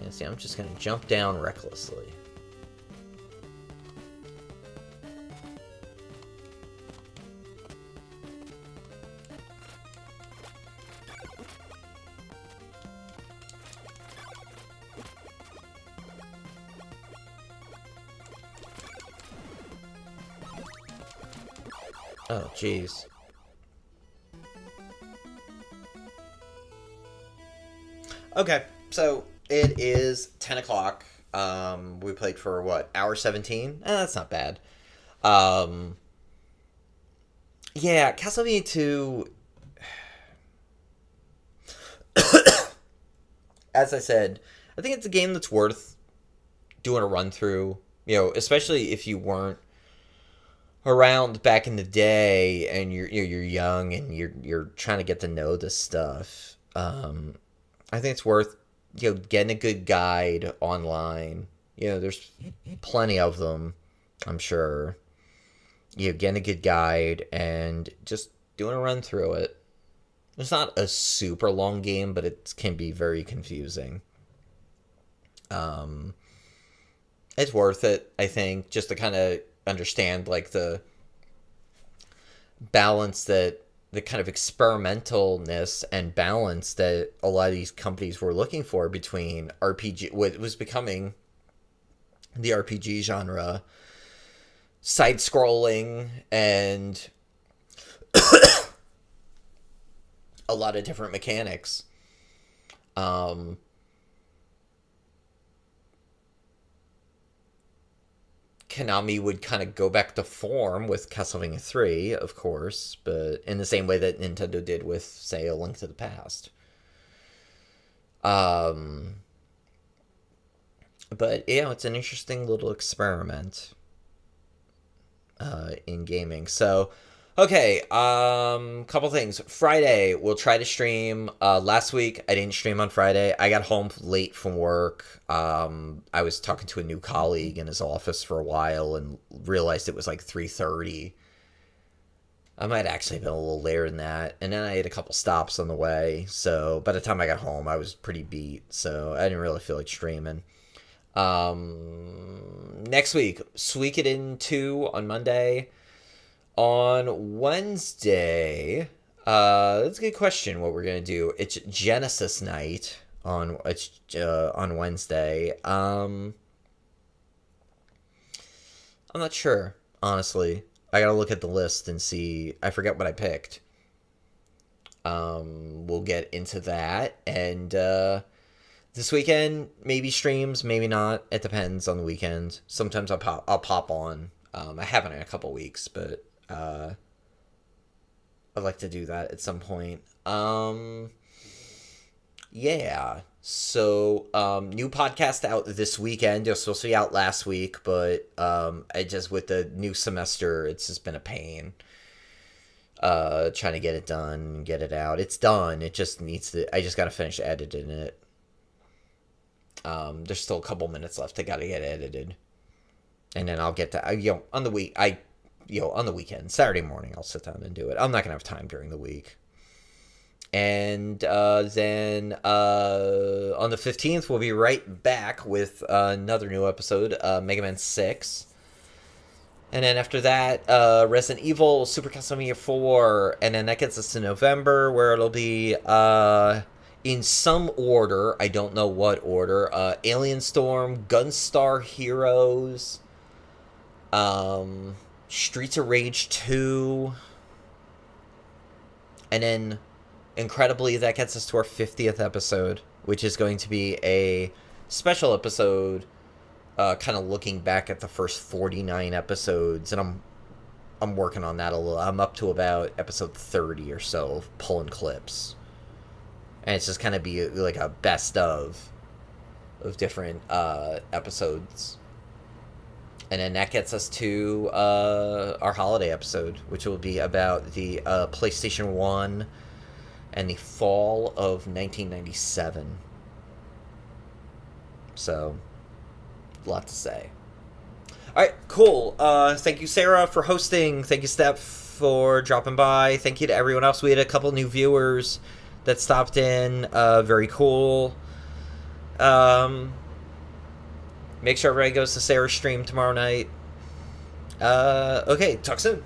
Yeah, see, I'm just gonna jump down recklessly. Oh, jeez. Okay, so it is 10 o'clock. We played for what, hour 17? That's not bad. Um, yeah, Castlevania 2, as I said, I think it's a game that's worth doing a run through. Especially if you weren't around back in the day and you're young and you're trying to get to know this stuff. I think it's worth getting a good guide online. There's plenty of them, I'm sure. Getting a good guide and just doing a run through it. It's not a super long game, but it can be very confusing. Um, it's worth it, I think, just to kind of understand like the balance, that the kind of experimentalness and balance that a lot of these companies were looking for between RPG, what was becoming the RPG genre, side scrolling, and a lot of different mechanics. Konami would kind of go back to form with Castlevania 3, of course, but in the same way that Nintendo did with, say, A Link to the Past. But, it's an interesting little experiment in gaming. So, okay, couple things. Friday, we'll try to stream. Last week, I didn't stream on Friday. I got home late from work. I was talking to a new colleague in his office for a while and realized it was like 3:30. I might actually have been a little later than that. And then I had a couple stops on the way. So by the time I got home, I was pretty beat. So I didn't really feel like streaming. Next week, Suikoden 2 on Monday. On Wednesday, that's a good question what we're going to do. It's Genesis night on Wednesday. I'm not sure, honestly. I got to look at the list and see. I forget what I picked. We'll get into that. And this weekend, maybe streams, maybe not. It depends on the weekend. Sometimes I'll pop on. I haven't in a couple weeks, but I'd like to do that at some point. Yeah. So, new podcast out this weekend. It was supposed to be out last week, but with the new semester, it's just been a pain. Trying to get it done, get it out. It's done. It just needs to. I just gotta finish editing it. There's still a couple minutes left. I gotta get edited, and then I'll get to on the week. On the weekend, Saturday morning, I'll sit down and do it. I'm not gonna have time during the week. And then on the 15th, we'll be right back with another new episode, Mega Man 6. And then after that, Resident Evil, Super Castlevania 4. And then that gets us to November, where it'll be in some order. I don't know what order. Alien Storm, Gunstar Heroes, Streets of Rage 2. And then, incredibly, that gets us to our 50th episode, which is going to be a special episode, kind of looking back at the first 49 episodes, and I'm working on that a little. I'm up to about episode 30 or so, pulling clips, and it's just kind of be like a best of different episodes, and then that gets us to our holiday episode, which will be about the PlayStation 1 and the fall of 1997. So, a lot to say. Alright, cool. Thank you, Sarah, for hosting. Thank you, Steph, for dropping by. Thank you to everyone else. We had a couple new viewers that stopped in. Very cool. Make sure everybody goes to Sarah's stream tomorrow night. Okay, talk soon.